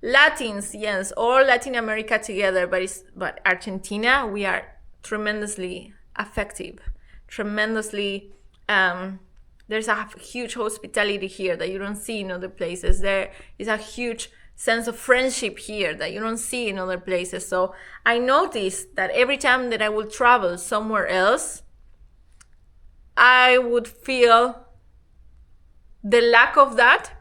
Latins, yes, all Latin America together, but Argentina, we are tremendously effective, tremendously. There's a huge hospitality here that you don't see in other places. There is a huge sense of friendship here that you don't see in other places. So I noticed that every time that I would travel somewhere else, I would feel the lack of that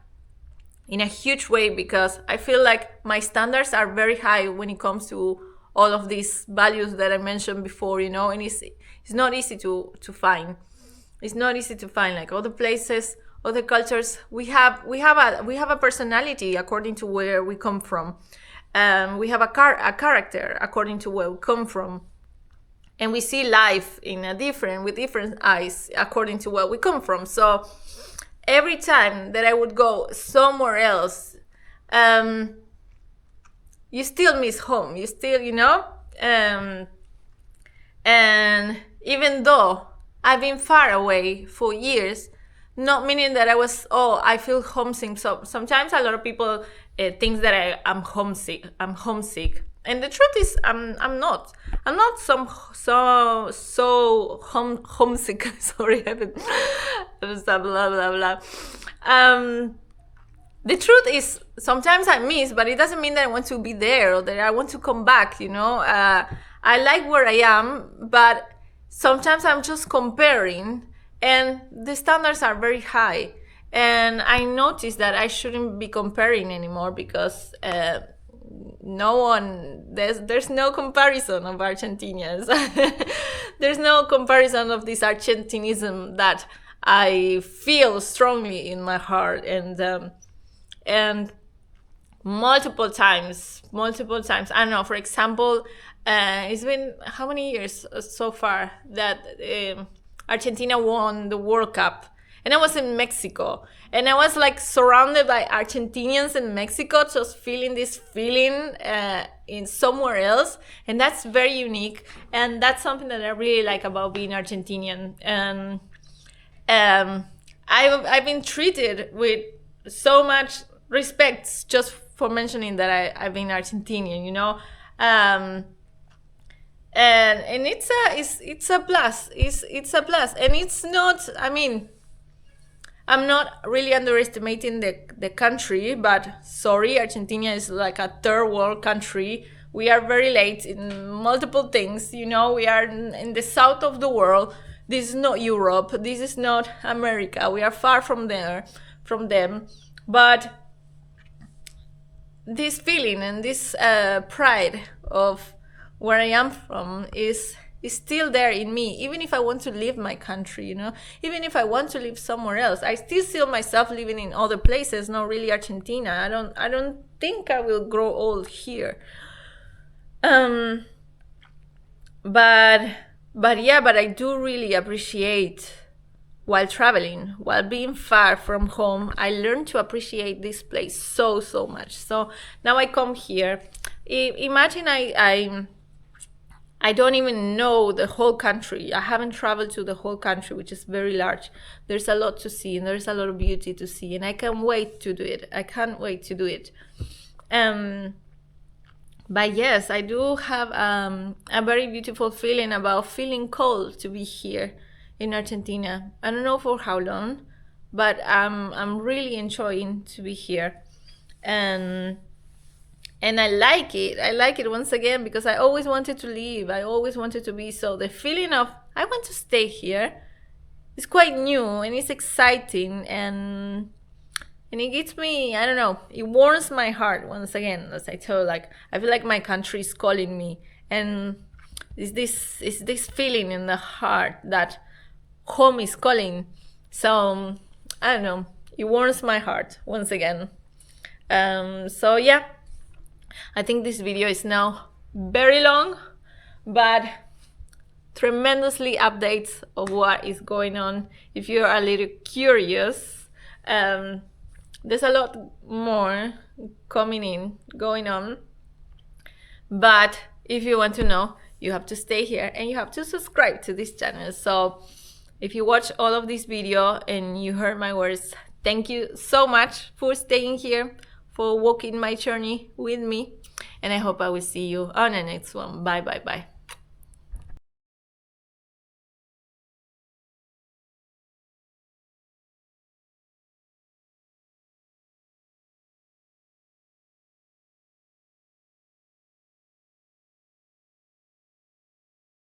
in a huge way, because I feel like my standards are very high when it comes to all of these values that I mentioned before, and it's not easy to find. It's not easy to find, like, other places, other cultures. We have a personality according to where we come from. We have a character according to where we come from, and we see life with different eyes according to where we come from. So every time that I would go somewhere else, you still miss home. You still, and even though I've been far away for years, not meaning that I feel homesick. So sometimes a lot of people think that I'm homesick. I'm homesick. And the truth is, I'm not. I'm not homesick. Sorry, I haven't. Blah blah blah. The truth is, sometimes I miss, but it doesn't mean that I want to be there or that I want to come back. I like where I am, but sometimes I'm just comparing, and the standards are very high. And I noticed that I shouldn't be comparing anymore, because there's no comparison of Argentinians. There's no comparison of this Argentinism that I feel strongly in my heart, and multiple times. I don't know. For example, it's been how many years so far that Argentina won the World Cup, and I was in Mexico, and I was like surrounded by Argentinians in Mexico, just feeling this feeling in somewhere else, and that's very unique, and that's something that I really like about being Argentinian. And I've been treated with so much respect just for mentioning that I've been Argentinian, and it's a plus. It's a plus, and it's not. I mean, I'm not really underestimating the country, but sorry, Argentina is like a third world country. We are very late in multiple things. We are in the south of the world. This is not Europe. This is not America. We are far from them. But this feeling and this pride of where I am from is still there in me, even if I want to leave my country, even if I want to live somewhere else. I still see myself living in other places, not really Argentina. I don't think I will grow old here. But I do really appreciate, while traveling, while being far from home, I learned to appreciate this place so much. So now I come here. Imagine I don't even know the whole country. I haven't traveled to the whole country, which is very large. There's a lot to see, and there's a lot of beauty to see, and I can't wait to do it. But yes, I do have a very beautiful feeling about feeling cold to be here in Argentina. I don't know for how long, but I'm really enjoying to be here. And I like it. I like it once again because I always wanted to leave. I always wanted to be. So the feeling of I want to stay here is quite new, and it's exciting, and it gets me, I don't know, it warms my heart once again, as I told, like I feel like my country is calling me. And is this feeling in the heart that home is calling. So I don't know, it warms my heart once again. So yeah, I think this video is now very long, but tremendously updates of what is going on. If you're a little curious, there's a lot more going on, but if you want to know, you have to stay here and you have to subscribe to this channel. So if you watch all of this video and you heard my words, thank you so much for staying here, for walking my journey with me, and I hope I will see you on the next one. Bye bye bye.